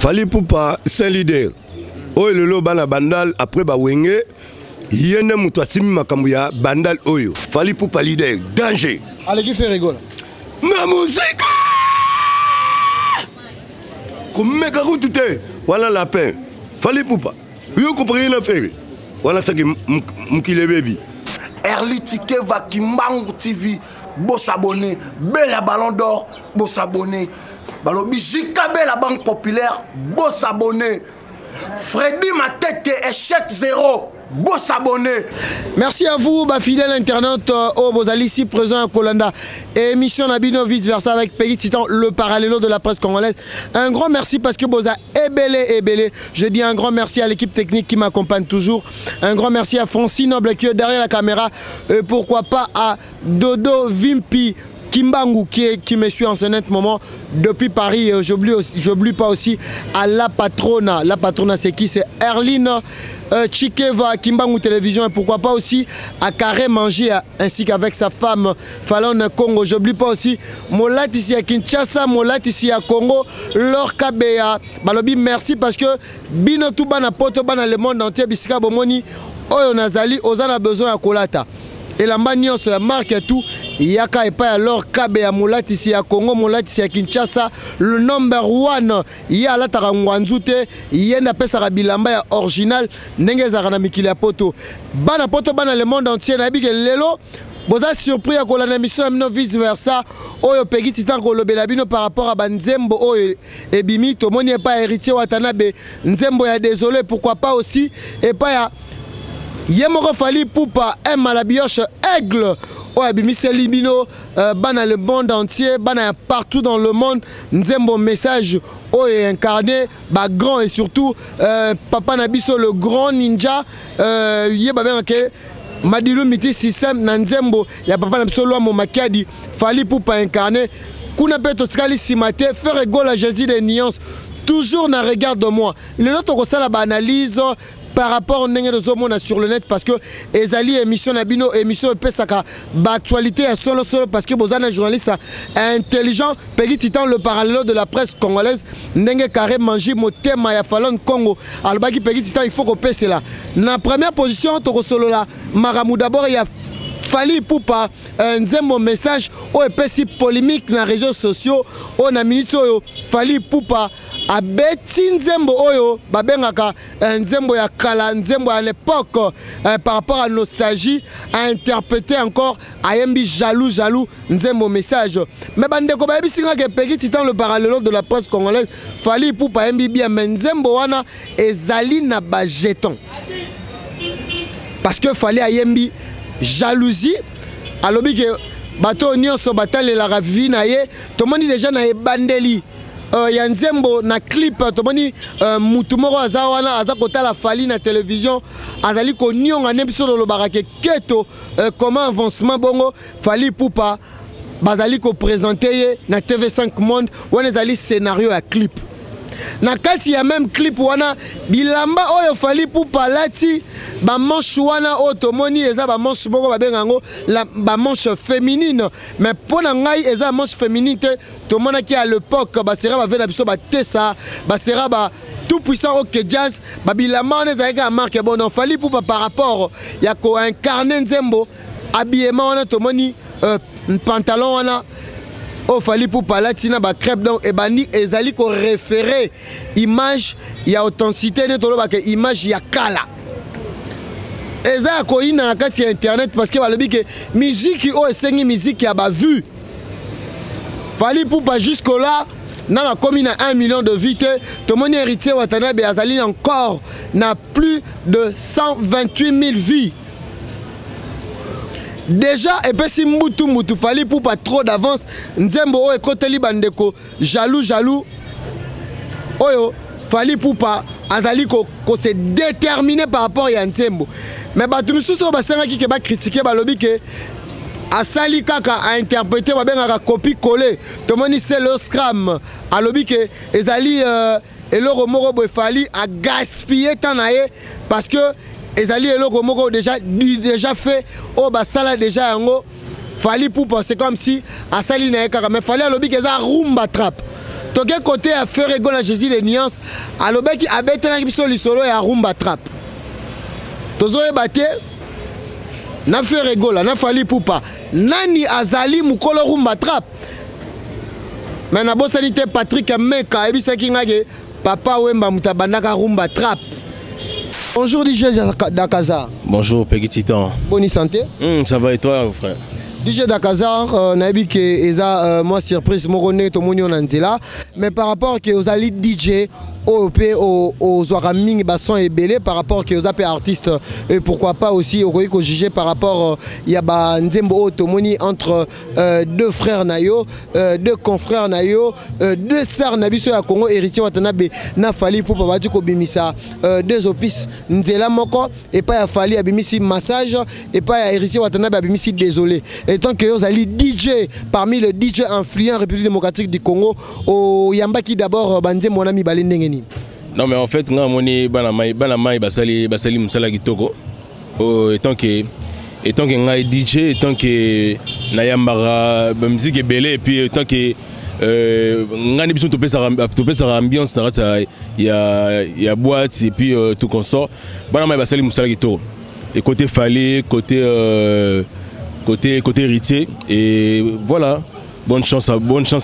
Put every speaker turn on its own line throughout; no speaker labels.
Fali Poupa, c'est un leader. Oh, le lo bana bandal, après ba wenge, yene mutwa simi makambuya bandal oyo. Fali Poupa leader, danger.
Allez, qui fait rigole?
Ma musique! Comme mec à tout voilà la peine. Fali Poupa. Yo comprenez l'affaire. Voilà ça qui m'kile baby.
Erli Tikeva Kimbangu TV, beau s'abonner, belle ballon d'or, beau s'abonner. Balobi Jikabe la banque populaire, beau s'abonner. Freddy Matete échec 0, beau s'abonner.
Merci à vous, fidèles internautes, au Bozali ici présent à Kolanda. Émission Nabino vice versa avec Peggy Titan, le parallélo de la presse congolaise. Un grand merci parce que Boza est belé. Je dis un grand merci à l'équipe technique qui m'accompagne toujours. Un grand merci à Francine Noble qui est derrière la caméra. Et pourquoi pas à Dodo Vimpi Kimbangu qui me suit en ce net moment depuis Paris. J'oublie pas aussi à la Patrona. La Patrona c'est qui? C'est Erline Chikeva Kimbangu Télévision. Et pourquoi pas aussi à Carré Manger ainsi qu'avec sa femme Fallon Congo. J'oublie pas aussi Molat ici à Kinshasa, Molat ici à Congo, Lor Kabea. Balobi merci parce que Bino Touba na poto bana le monde entier bisika bomoni oyo nazali ozana besoin à Kolata. Et la manière sur la marque et tout, Yaka et pas alors Kabe à Molatisi à Congo, Molatisi à Kinshasa, le number one, ya la Tarangwanzute, yena pesa bilamba original, Nengezarana Mikila Poto. Bana Poto bana le monde entier, Nabig Lelo. Boza surpris à la émission amino vice versa. Oyo Peggy Titan Kolobelabino par rapport à Nzembo Oyo et Bimi, tout le monde n'est pas héritier Watanabe. Nzembo ya désolé, pourquoi pas aussi, et pas ya. Yemoro Fali Poupa un malabioche aigle. Oh, Abimise Libino, bana le monde entier, bana partout dans le monde. Nzembo message oh, est incarné, bah, grand et surtout Papa Nabiso le grand ninja. Yeba bien que Madilu Miti System Nzembo, ya Papa Nabiso Loa Momakadi, Fali Poupa incarné. Kuna Beto Skali Simate, faire rigole à Jésus des nuances. Toujours na regard de moi. Le nôtre ça la analyse par rapport au Nenge de Zomona sur le net parce que Ezali émission Nabino émission Pesaka actualité à solo parce que Bozana journaliste intelligent Peggy Titan le parallèle de la presse congolaise Nenge Carré Manji Motema ya Fallon Congo Albaki Peggy Titan il faut qu'on passe là. Na première position to solo là Maramou d'abord il y a Fali Poupa Nzembo message au epesi polémique dans les réseaux sociaux on a minute Fali Poupa a beti Nzembo oyo babengaka Nzembo ya kala Nzembo à l'époque par rapport à nostalgie a interprété encore ayembi jaloux Nzembo message mais bandeko ba bisinga ke Peggy Titan le parallèle de la presse congolaise Fali Poupa ayembi bien mais Nzembo wana ezali na ba jeton parce que Fali ayembi jalousie alobi ke bato nyonso batale la ravi na ye to moni déjà na ebandeli ya Nzembo na clip to moni mutu moko aza wana aza kotala Fali na télévision azali ko nyonga ne biso lo barake keto comment avancement bongo Fali Poupa bazali ko présenter na TV5 Monde wana ezali scénario ya clip na kati ya même clip wana bilamba oyo Fali Poupa lati ba manche wana otomoni eza ba manche moko ba bengango la ba manche féminine mais pona ngai eza manche féminine to mona ki à l'époque ba sera ba vena biso ba tesa ba sera ba tout puissant OK jazz ba bilamba on ezaka marque bon non Fali Poupa par rapport ya ko incarner Nzembo habillement wana tomoni pantalon wana oh Fali Poupa latina ba crêpe donc et bani ezali ko référer image ya authenticité ne tolo ba ke image ya kala eza ko ina na kati ya internet parce que balobi ke musique o esengi musique ya ba vue Fali Poupa jusque là na commune à 1 million de vues to moni héritier Watanabe azali encore na plus de 128 000 vues. Déjà, et puis si Moutou Fali Poupa trop d'avance, Nzembo o ekoteli bandeko jaloux. Oyo Fali Poupa azali ko se déterminer par rapport à Nzembo. Mais batu misusu basenga ki ke ba critiquer balobi ke asali kaka a interpréter ba benga copie coller. Tomoni c'est le scram. Alobi ke ezali eloko moko bo Fali a gaspiller tanaye parce que ezali eloko moko déjà fait au basala déjà yango Fali Poupa c'est comme si asali na kaka mais Fali alobi que ça rumba trap toke côté à faire ego la Jésus les nuances alobaki abetena biso lisolo ya rumba trap tozoye baté na faire ego la na fali poupa nani azali mukolo rumba trap mais na bosani te Patrick Meka ebisaki ngage papa Wemba mutabandaka rumba trap. Bonjour DJ Dakazar.
Bonjour Peggy Titan.
Bonne santé.
Ça va et toi frère?
DJ Dakazar, nabi que eza moi surprise morone to monyo nanzela, mais par rapport que aux ali DJ aux Ouaraming basson et belé par rapport que aux artistes et pourquoi pas aussi au juger par rapport il y a ba nzembo automoni entre deux frères nayo, deux confrères nayo, deux sœurs nabiso ya Congo héritier watanabe na fali pour pas battu ko bimisa deux opis nzela moko et pas ya fali abimisi massage et pas ya héritier watanabe abimisi désolé. Et tant que aux ali DJ parmi le DJ influent République démocratique du Congo au yambaki d'abord banze mon ami balendengeni.
Non mais en fait nga moni bana mai basali musala kitoko étant que nga DJ étant que na yambara musique belé et puis étant que nga ni biso to pesa ambiance na ya boîte et puis tout consort bana mai basali musala kitoko et côté Fallé côté héritier et voilà. Bonne chance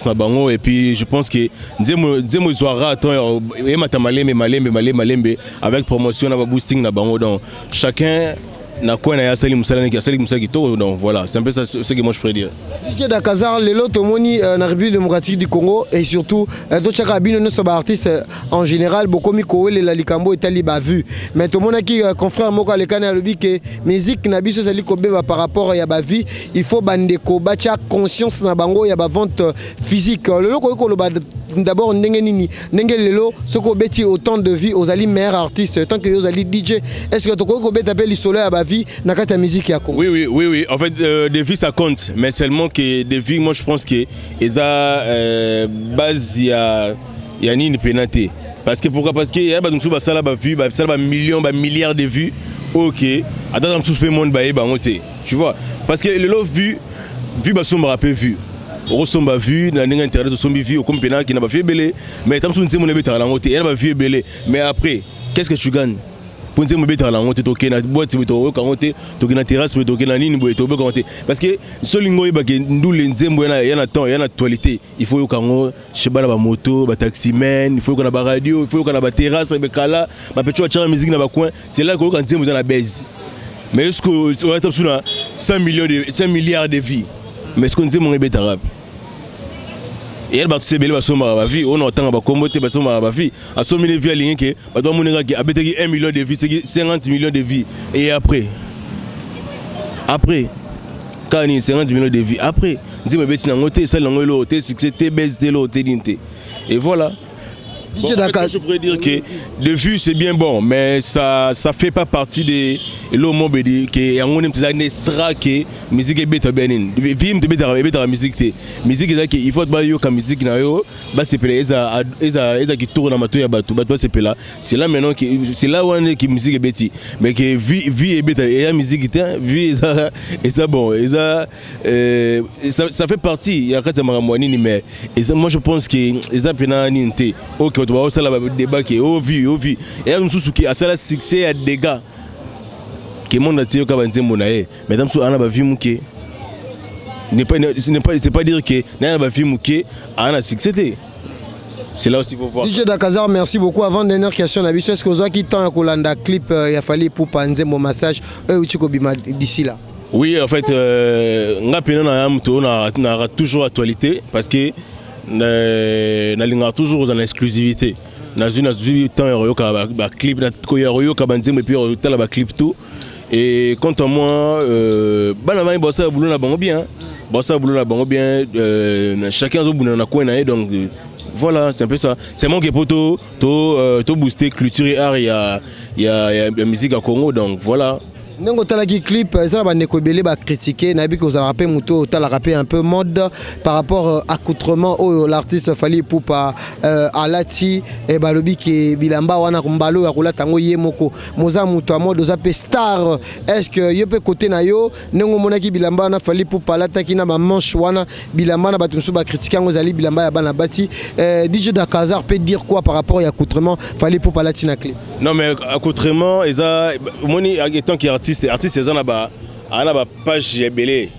na bango et puis je pense que nzemo zoara attend et malembe avec promotion na boosting na bango donc chacun na quoi na sali musala kitoko donc voilà c'est un peu ça ce que moi je pourrais dire.
DJ Dakazar lelo tomoni na République démocratique du Congo et surtout to chaka bino no soba artiste en général bokomi kowele la likambo etali ba vu mais tomona ki confrère moko alekana alobi que musique na biso sali kobeba par rapport ya ba vie il faut bandeko bacha conscience na bango ya ba vente physique lelo ko loba d'abord ndenge nini ndenge lelo soko beti autant de vie aux ali meilleurs artistes tant que aux ali DJ est-ce que to ko beta pe lisolo ya ba vie na kata musique ya Congo?
Oui en fait des vies ça compte mais seulement que des vies moi je pense que eza base ya nini penate parce que pourquoi parce que ya ba donc ba sala ba vue ba sala ba millions ba milliards de vues OK attends tout ce monde ba ba ngote tu vois parce que le love vue ba somba peu vue Rosomba vu na ninga internet sombi vu au compena qui n'a pas fait belé mais tam sunse mon ebeta la ngote elle va vu belé mais après qu'est-ce que tu gagnes pour nzembo beta la ngote to na boîte to ka ngote to na terrasse to na nini bo to ka ngote parce que solingo yeba ke ndule nzembo yana temps yana actualité il faut ka ngo cheba na ba moto ba taximen il faut qu'on a ba radio il faut qu'on a ba terrasse ba kala ba pecho cha musique na ba coin c'est là que nzembo na baise mais est-ce que on a top sur 5 milliards de vies mais est-ce que nzembo ebeta rap et elle va se belé ba soma ba vie on entend ba comboter ba soma ba vie a somi les vies aligné que ba doit moninga ki abeteki 1 million de vies c'est 50 millions de vies et après quand il 50 millions de vies après ndima beti na ngote ça lango lo te succès te baisse te lo te dinte et voilà. Bon, je pourrais dire que de vue c'est bien bon mais ça fait pas partie de l'homme que on aime des extra que musique est bête benin vim te bête musique il faut pas yo ka musique na yo ba c'est pela eza qui tourne na mato ya bato c'est pela c'est là maintenant que c'est là où on est que musique est bête mais que vie est bête et la musique vie et ça bon et ça fait partie il y a quand maramwani mais moi je pense que ça pena ninte OK tu vas aussi là débat qui au vu et nous souki à ça succès à dégâts que monde a tiré comme nzembo na e mesdames sous ana ba vie muke c'est pas dire que na ba vie muke ana succès c'est là aussi faut voir.
DJ Dakazar merci beaucoup avant dernière question na biso est-ce que vous avez temps à kolanda clip ya fali pour nzembo massage uti ko bima d'ici là?
Oui en fait nga pena na mto na toujours actualité parce que na linga toujours dans l'exclusivité na une temps yoka ba clip na ko yoka banzembo et puis tala ba clip tout et quant à moi bana va bossa boulot na bango bien chacun zo boulot na coin na donc voilà c'est un peu ça c'est mon que poto to booster culture et art il y a musique à Congo donc voilà.
Nengo talaki clip ça va nekobele ba critiquer na bi que vous allez rappeler muto tala rappeler un peu mode par rapport accoutrement au l'artiste Fally Ipupa alati et balobi ki bilamba wana kumbalo ya kula tango yemoko moza muto mode zape star est-ce que yo pe côté na yo nengo monaki bilamba na Fally Ipupa lataki na ba manche wana bilamba na batumsu ba critiquer ngo zali bilamba ya bana basi DJ Dakazar peut dire quoi par rapport à accoutrement Fally Ipupa lati na clip? Non mais
accoutrement eza moni étant qui artiste eza na ba page ya belé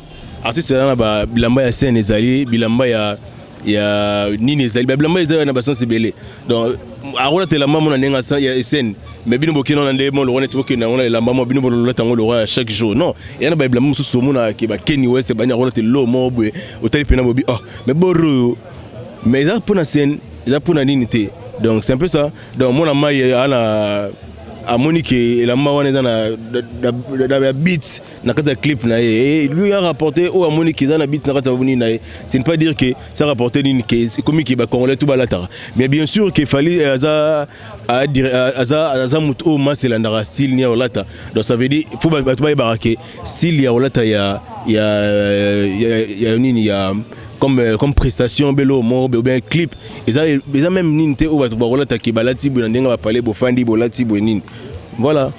artiste eza na ba bilamba ya scène ezali bilamba ya nini ezali bilamba eza na ba sens belé donc arola te lamba mona nenga sa ya scène mais bino bokino na ndemo lo roneti bokino na lamba mo bino bolo tango lo chaque jour non ya na ba bilamba mususu mona ke ba Kenny West ba nya rola te lo mo bwe otali pena bobi oh mais boro mais eza pour na scène eza pour na nini te donc c'est un peu ça donc mona mai ana à Monique et la mawane dans beat na kata clip na et lui a rapporté au Monique dans la beat na kata boni na c'est ne pas dire que ça rapporté une que comme qui ba congolais tout balata mais bien sûr qu'il fallait aza muto mas la ndara style ni olata donc ça veut dire faut ba baraké style ya olata ya nini ya comme prestation belo mo bien clip ils a même ninte ou ba rolata ki balati bu ndenga ba parler bo fandi bo lati bo nini voilà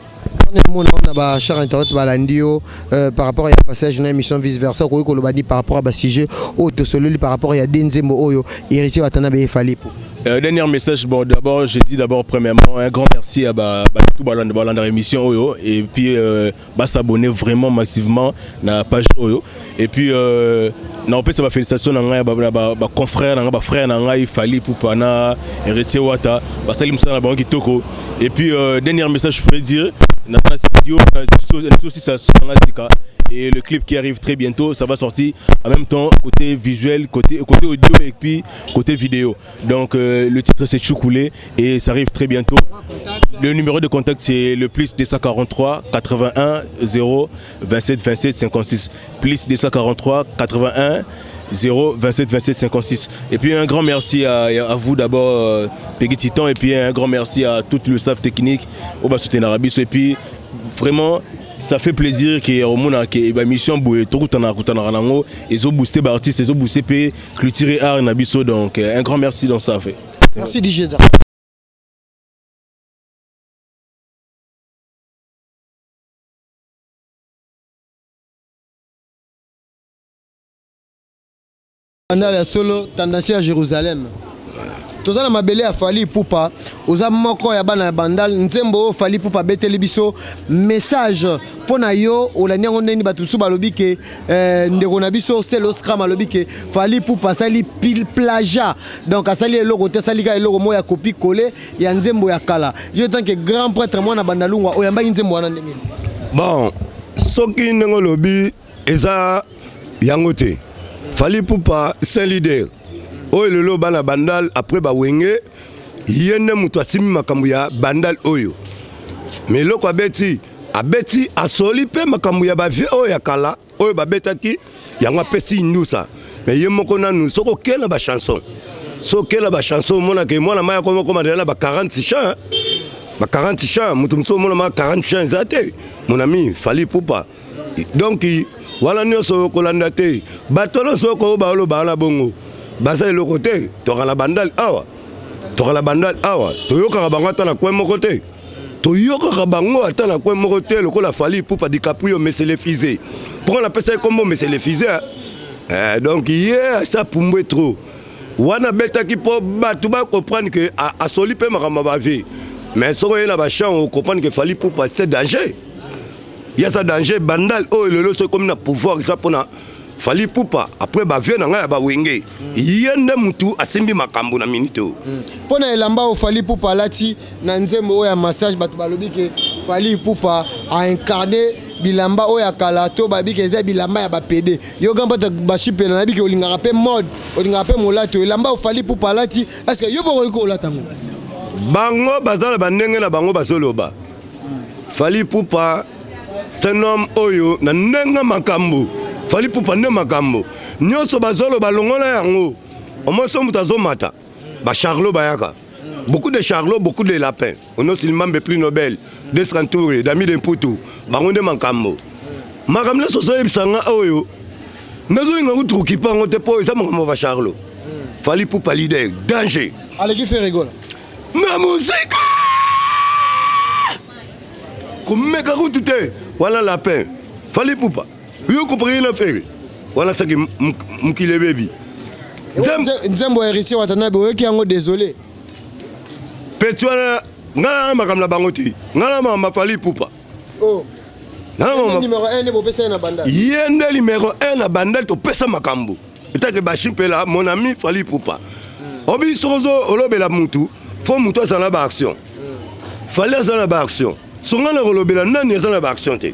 on a cher internet balandio par rapport à passage dans émission vice versa ko ko lo dit par rapport à sujet auto solo par rapport à Denzembo oyo héritier watana be Fally Ipupa. Dernier message, bon d'abord je dis premièrement un grand merci à tout balanda émission Oyo et puis s'abonner vraiment massivement na la page Oyo et puis on peut ça félicitations à ba confrère na ba frère na ngai Fally Ipupa na héritier wata ba salim ça na ba kitoko et puis dernier message je pourrais dire na studio aussi ça et le clip qui arrive très bientôt, ça va sortir en même temps côté visuel, côté audio et puis côté vidéo. Donc le titre c'est Choukoulé et ça arrive très bientôt. Le numéro de contact c'est le plus 243 81 0 27 27 56 plus 243 81 0 27 27 56. Et puis un grand merci à vous d'abord Peggy Titan et puis un grand merci à tout le staff technique au Bassouten Arabiso et puis vraiment ça fait plaisir que au monde que ba mission boye to kutana ranango et zo booster ba artiste et zo booster pe clôturer art na biso donc un grand merci dans ça fait.
Merci DJ. Pendant solo tendance à Jérusalem. Tozana mabele a Fally Ipupa oza moko ya bana bandal nzembo Fally Ipupa beteli biso message pona yo olania ngondeni batusu balobi ke ndeko na biso c'est l'oscram alobi ke Fally Ipupa sali pile plagiat donc asali eloko te sali ka eloko moya copie coller ya nzembo ya kala yo tant que grand prêtre mwana bandalungwa oyamba nzembo wana ndenge
bon soki ndenge lobi eza yango te Fally Ipupa c'est leader. Oyo lelo bana bandal après ba wenge yene mutu asimi makambo ya bandal oyo mais loko abeti asoli pe makambo ya ba vie oyo ya kala oyo babetaki yango apesi ndusa mais ye moko nanu soko kela ba chanson mona ke mona maya komo na ba 40 chants ba 40 chants mutu mso mona ma 40 chants zate mon ami Fally Ipupa donc wala nyoso kolanda te batolo soko ba lo ba na bongo basa le côté to la bandal awa toyoka bango ata na kwen moko te toyoka bango ata na kwen moko te lokola Fally Ipupa DiCaprio mais c'est les fusées pour on appelle ça comme mais c'est les fusées donc hier ça pumbwe trop wana beta ki po batu ba comprendre que a soli pe makamba ba vie mais soko yena ba champ on comprendre que Fally Ipupa c'est danger il y a ça danger bandal oh le so comme na pouvoir ça pona Fally Ipupa après ba vie na nga ba wenge yende mutu asimbi makambo na minito
pona elamba o Fally Ipupa lati na nzembo ya massage batu balobi ke Fally Ipupa a incarné bilamba o ya kala to babi ke za bilamba ya ba PD yo gamba ba chipela na bi ke olinga pe mode olinga pe molato elamba o Fally Ipupa lati est-ce que yo bo ko olatango
bango bazala bandenge na bango basoloba Fally Ipupa c'est un homme oyo na nenga makambo Fally Ipupa ne makambo nyonso bazolo balongola yango omoso mutazo mata ba Charlo bayaka beaucoup de charlots, beaucoup de lapins. On a aussi le membre plus Nobel, des Strantouré, d'amis de Poutou, Baron de Mankambo. Makamla Soso Sanga Oyo. Nazolinga Outrouki pas on te pose ça mon va charlot. Fali pour pas leader, danger.
Allez qui fait rigoler.
Ma musique. Comme mega tout voilà lapin. Fali pour pas. Yo compris la faire. Voilà ça qui m'kile baby.
Nzembo héritier Watanabe oyo ki yango désolé.
Petwana ngala makamla bangoti. Ngala ma Fali pour pas.
Oh. Numéro 1 est pesa na bandal.
Yende numéro 1 na bandal to pesa makambo. Eta ke bashipela mon ami Fali Poupa. Obi sozo olobela mutu, fo mutu za na ba action. Fali za na ba action. Songa na olobela nani za na ba action te.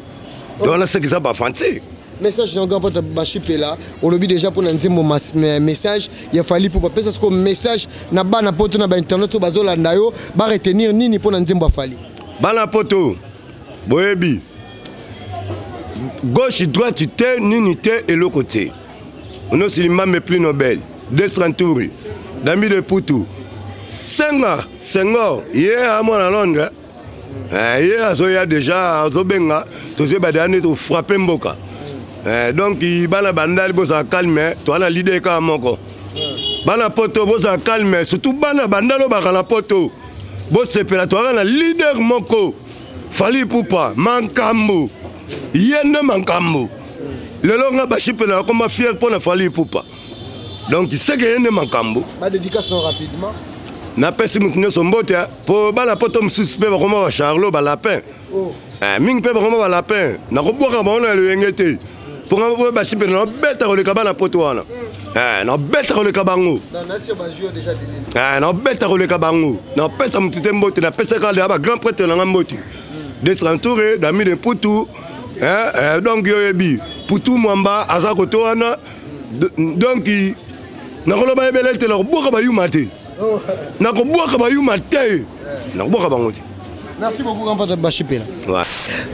Voilà ce qui ça pas fancy.
Message j'engage pas bashipela, olobi déjà pour nzembo message, il Fali Poupa pesa ce message na ba na poto na ba internet to bazolanda yo, ba retenir nini pour nzembo Fali.
Bana poto. Boyebi. Gauche, droite, tu t'es, l'unité et le côté. On a aussi les membres plus Nobel, des Strantouri, d'amis de Poutou. Senghor, hier à moi à Londres, hier il y a déjà à Zobenga, tu sais, il faut frapper Mboka. Donc, il y a la bandale, il faut se calmer, tu as la l'idée quand même. Bana poto, il faut se calmer, surtout bana bandale, il faut se poto. Il faut se la leader Moko, Fali Poupa, Mankambo. Yende Mankambo. Le longa bashipela comme fier pour la Fali Poupa. Donc il sait que yende Mankambo.
Ba dédicace rapidement.
Na pesi mutune sombote pour ba la poto suspect comme Charlot ba lapin.
Oh.
Ming pe comme ba lapin. Na ko boka ba on le ngete. Pour nga bashipela na beta ko le kabana poto wana. Na beta ko le kabango.
Na si ba jouer déjà délire.
Na beta ko le kabango. Na pesa mutute mbote na pesa ka ba grand prêtre na mbote. Des Strantouré, d'amis de Poutou. Donc yoyebi Poutou Mwamba aza kotoana donc na koloba ebele te la boka ba yumate na ko boka ba yumate na boka bangoti.
Merci beaucoup grand père Bashipela. Ouais.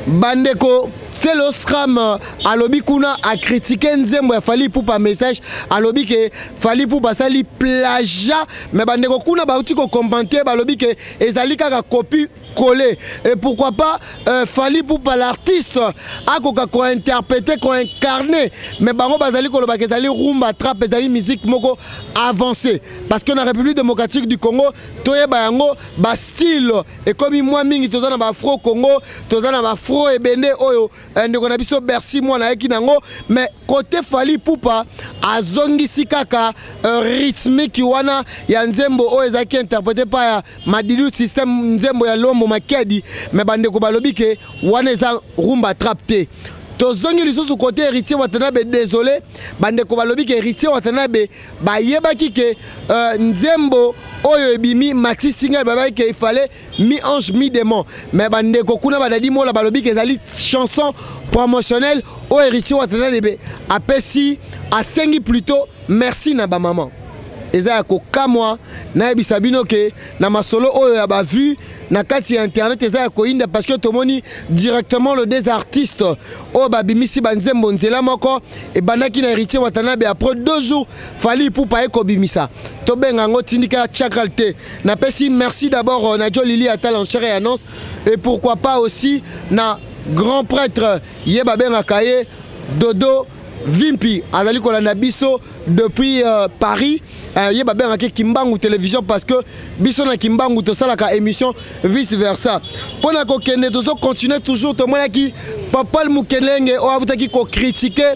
Bandeko c'est le scram alobi kuna a critiqué Nzembo ya Fali Poupa message alobi ke Fali Poupa sali plagiat mais bandeko kuna ba uti ko commenter balobi ke ezali kaka copie collé et pourquoi pas Fali Poupa l'artiste a ko interpréter ko incarner mais bango bazali ko loba ke ezali rumba trap ezali musique moko avancée parce que na République démocratique du Congo toyeba yango ba style et comme moi mingi tozana ba afro Congo tozana ba afro ebende oyo ndeko na biso Bercy mwana yeki nango mais côté Fali Poupa azongisi kaka rythmique wana ya Nzembo oyo ezaki interprété par ya Madilu système Nzembo ya Lombo Makedi mais bandeko balobi ke wana eza rumba trap te tozongi lisusu côté héritier Watanabe désolé bandeko balobi ke héritier Watanabe bayebaki ke Nzembo oyo ebimi maxi single babaki ke il fallait mi ange mi démon mais bandeko kuna badadi mola balobi ke ezali chanson promotionnelle o héritier Watanabe apesi asengi plutôt merci na ba maman eza ko kamwa na ebisa bino ke na masolo oyo ya ba vu na kati internet eza ko inda parce que tomoni directement le des artistes o babimisi banzembo nzela moko e bandaki na héritier Watanabe après 2 jours Fali Poupa eko bimisa to benga ngo tindika chakalté na pesi merci d'abord na Jolili Atal en chair et annonce et pourquoi pas aussi na grand prêtre yeba benga kaye Dodo Vimpi azali kolanda biso depuis Paris yeba benga ke Kimbangu télévision parce que biso na Kimbangu to salaka émission vice versa pona ko kende tozo continuer toujours to mona ki Papa Mukelenge o avutaki ko critiquer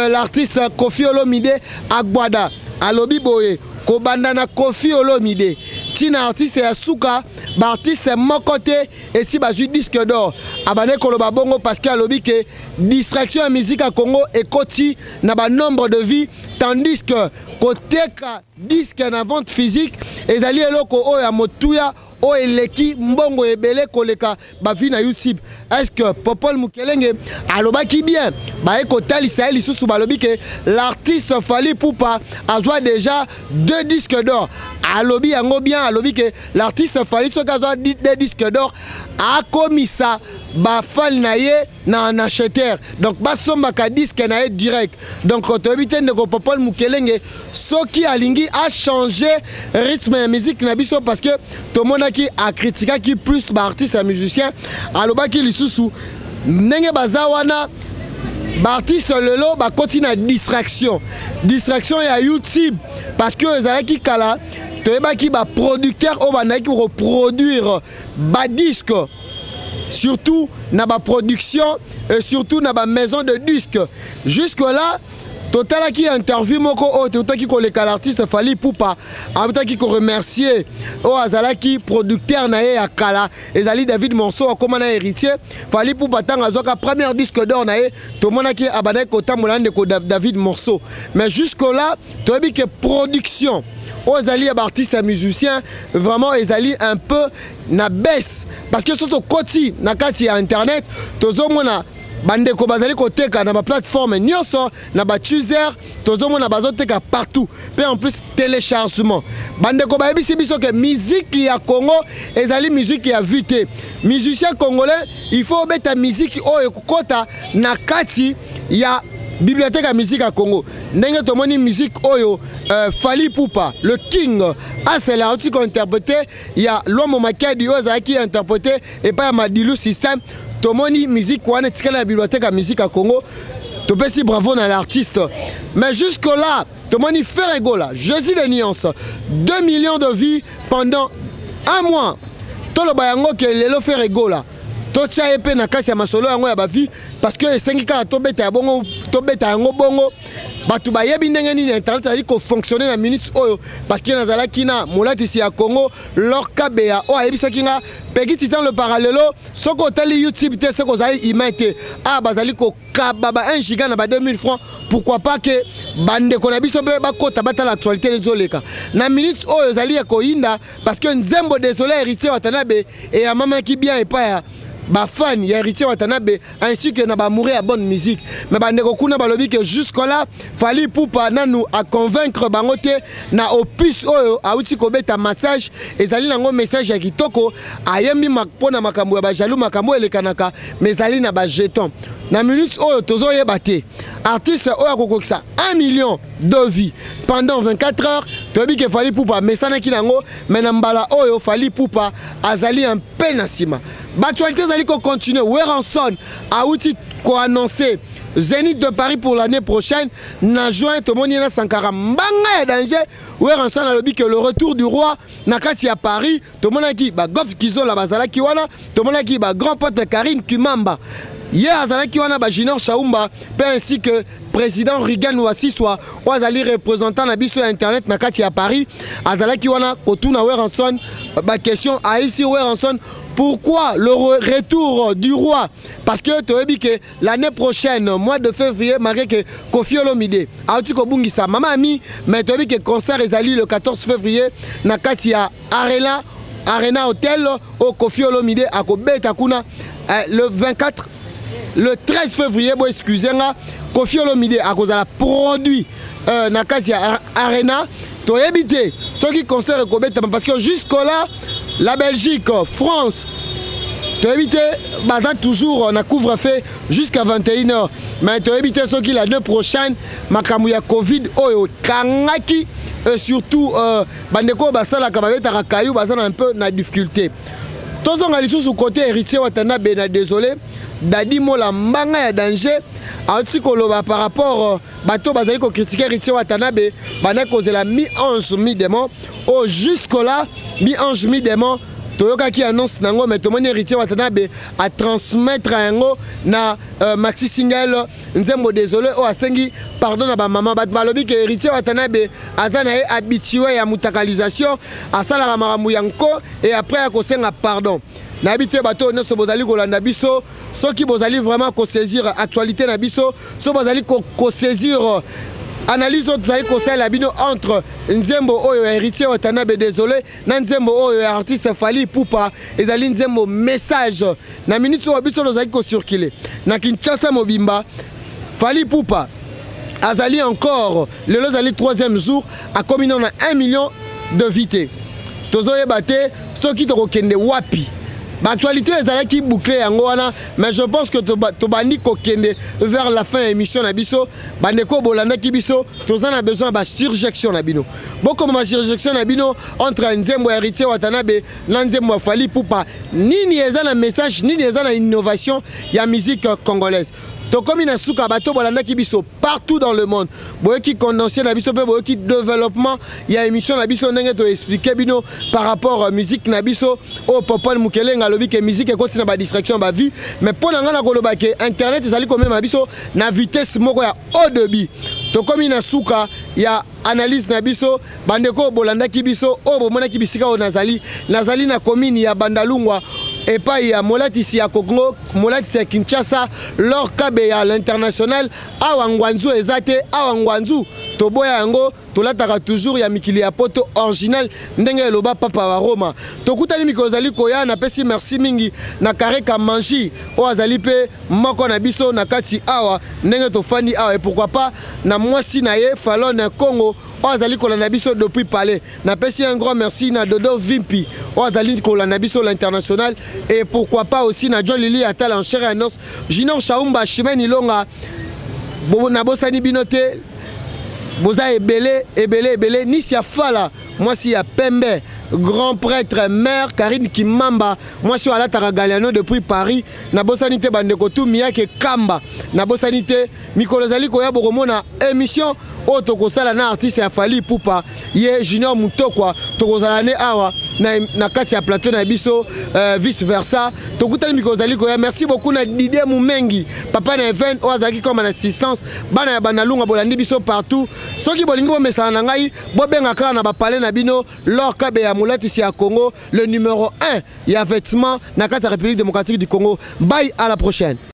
l'artiste Kofi Olomide Agbada alobi boye ko banda na Kofi Olomide tina artiste ya suka ba artiste mokote et si ba ju disque d'or abane koloba bongo parce que alobi ke distraction à musique à Congo et koti na ba nombre de vie tandis que koteka disque na vente physique ezali eloko o ya motuya o eleki mbongo ebele koleka ba vie na YouTube est-ce que Popol Mukelenge alobaki bien ba ekotali sa lisusu balobi ke l'artiste Fali Poupa azwa déjà 2 disques d'or alobi yango bien alobi ke l'artiste Fali soka azwa 2 disques d'or a komisa ba fan na ye na un acheteur donc ba somba ka disque na ye direct donc to ebite ndeko Popol Mukelenge soki alingi a changer rythme de musique na biso parce que to monaki a critiquer qui plus ba artiste et musicien alobaki lisusu ndenge bazawana ba artiste lelo ba continue na distraction ya YouTube parce que ezalaki kala to ebaki ba producteur o banaki reproduire ba disque surtout na ba production et surtout na ba maison de disques jusque là total qui interview moko o total qui koleka l'artiste Fally Ipupa abutaki ko remercier o azalaki producteur na ye ya kala ezali David Monso comme na héritier Fally Ipupa tanga zoka premier disque d'or na ye to monaki abana ko tamolande ko David Monso mais jusque là to bi que production o ezali artiste et musicien vraiment ezali un peu na baisse parce que surtout koti na kati ya internet tozomona bandeko bazali koteka na ba plateforme nyonso na ba user tozomona bazoteka partout pe en plus téléchargement bandeko ba yebisi biso que musique ya Congo ezali musique ya vite musicien congolais il faut beta musique oyo kokota na kati ya bibliothèque ya musique à Congo ndenge tomoni musique oyo Fally Ipupa le king asela oti ko interpréter ya Lomo Makedi oza qui interpréter et pas Madilu système tomoni musique wana tikala la bibliothèque à musique à Congo topesi bravo na l'artiste mais jusque là tomoni Ferrego là Jésus de nuances 2 millions de vies pendant un mois tolo bayango ke lelo Ferrego là totia epe na kasi ya masolo yango ya ba vie parce que esengi kaka tobeta ya bongo tobeta yango bongo batu bayebi ndenge nini internet ali ko fonctionner na minutes oyo parce que nazalaki na molatisi ya Congo leur kabea o ayebisaki nga Peggy Titan le parallelo soko tali YouTube te soko zali imite bazali ko kababa 1 giga na ba 2000 francs pourquoi pas que bande ko na biso be bakota batala actualité les oleka na minutes oyo zali ya koinda parce que nzembo désolé héritier Watanabe et ya mama ki bien et pas ya ba fan ya héritier Watanabe ainsi que na ba mourir à bonne musique mais bandeko kuna balobi que jusque là Fally Ipupa nanu à convaincre bangote na opus oyo auti ko beta massage ezali nango message ya kitoko ayembi makpona makambo ya ba jaloux makambo elekanaka mais ezali na ba jeton na minutes oyo tozo yeba te artiste oyo akokokisa 1 million de vies pendant 24 heures tobi que Fally Ipupa mesana kinango mais na mbala oyo Fally Ipupa azali un peu na sima l'actualité zali ko continuer Weranson a outil ko annoncer Zénith de Paris pour l'année prochaine na juin tomoni na Sankara mbanga danger Weranson a lobi que le retour du roi na kati ya Paris tomona ki ba Gof Kizola bazala ki wana tomona ki ba grand pote Karine Kumamba hier azalaki wana ba Junior Chaumba ainsi que président Reagan Ouassiswa oazali représentant na biso internet na kati ya Paris azalaki wana kotuna Weranson ba question a ici Weranson pourquoi le retour du roi parce que tu as dit que l'année prochaine mois de février malgré que Koffi Olomide a dit que bungisa mama ami mais tu as dit que concert ezali le 14 février na kati ya Arena Hotel au Koffi Olomide a ko beta kuna le 24 le 13 février bon excusez-moi Koffi Olomide a cause la produit na kati ya Arena to éviter ceux qui concernent le parce que jusque là la Belgique, France, tu as évité toujours on a couvre-feu jusqu'à 21h mais tu as évité ceux qui l'année prochaine makamouya Covid oyo kangaki et surtout bandeko basala kababeta rakayou basala un peu na difficulté tous on a les sous côté héritier Watanabe na désolé dadi mola mbanga ya danger anti koloba par rapport bato bazali ko critiquer héritier Watanabe bana cause la mi-ange mi-démon au jusque là mi-ange mi-démon toyoka qui annonce nango mais tomoni héritier Watanabe à transmettre yango na Maxi Single nzembo désolé o asengi pardon na ba maman bat balobi que héritier Watanabe azana habitué ya mutakalisation asala makambo yanko et après akosenga pardon n'habitez bateau ne se bozali kolanda biso ceux qui bozali vraiment ko saisir actualité na biso so bozali ko saisir analyse bozali ko sala bino entre nzembo oyo héritier Watanabe désolé na nzembo oyo artiste Fally Ipupa ezali nzembo message na minute oyo biso bozali ko circuler na Kinshasa mobimba Fally Ipupa azali encore le lozali 3e jour a combiné na 1 million de vités tozoyeba te ceux qui to kende wapi L'actualité est qui bouclée en Goana, mais je pense que Tobani Kokende vers la fin de l'émission Nabiso, Bandeko Bolanda Kibiso, tous en a besoin de surjection Nabino. Beaucoup de surjection Nabino entre Nzembo héritier Watanabe, Nzembo Fali Poupa, ni un message, ni une innovation, il y a musique congolaise. Comme il y a souka bateau bolanda kibiso partout dans le monde. Boye qui condensé na biso pe boye qui développement, il y a émission na biso ndenge to expliquer bino par rapport à musique na biso au Popol Mukele ngalobi que musique et continue ba distraction ba vie mais pour nga na koloba que internet ezali comme na biso na vitesse moko ya haut débit. Comme il y a souka, il y a analyse na biso bandeko bolanda kibiso o bomona kibisika o nazali na commune ya Bandalungwa. Et pas il y a Molatisi à Congo, Molatisi à Kinshasa, leur Kabe à l'international, à Wangwanzu ezate, à Wangwanzu, Toboya Yango, Tolatara toujours, il y a Mikili à Poto original, Ndenge Loba Papa wa Roma. Tokutali Mikozali Koya, na pesi merci mingi, na Kareka Manji, o Azalipe, Moko na biso, na Kati Awa, Ndenge Tofani Awa, et pourquoi pas, na Mwasi Naye, Falon na Congo, o Azali Kolanda biso depuis Palais. Na pesi un grand merci, na Dodo Vimpi, o Azali Kolanda biso l'international, et pourquoi pas aussi na John Lili Atal en chair et en os, Jinon Chaumba, Chimène Ilonga, Nabosani Binote, Boza Ebele, Nissia Fala, moi si ya Pembe, grand prêtre, mère, Karine Kimamba, moi si ala Taragaliano depuis Paris, Nabosanite Bandekotu, Miyake Kamba, Nabosanite, Mikolozali Koya Boromona, émission, Otokosala na artiste ya Fali Poupa, Ye Junior Mutokwa, Tokozalane Awa, na kati ya plateau na biso, vice versa. Tokutali Mikolozali Koya, merci beaucoup na Didier Moumengi, papa na event, Oazaki comme en assistance, Bana ya Banalunga Bolandi biso partout. Soki bolingi bo mesana na ngai, bo benga kala na ba palais na bino, Lor Kabe ya Molatisi ya Congo, le numéro 1, il y a vêtements na kati ya République démocratique du Congo. Bye, à la prochaine.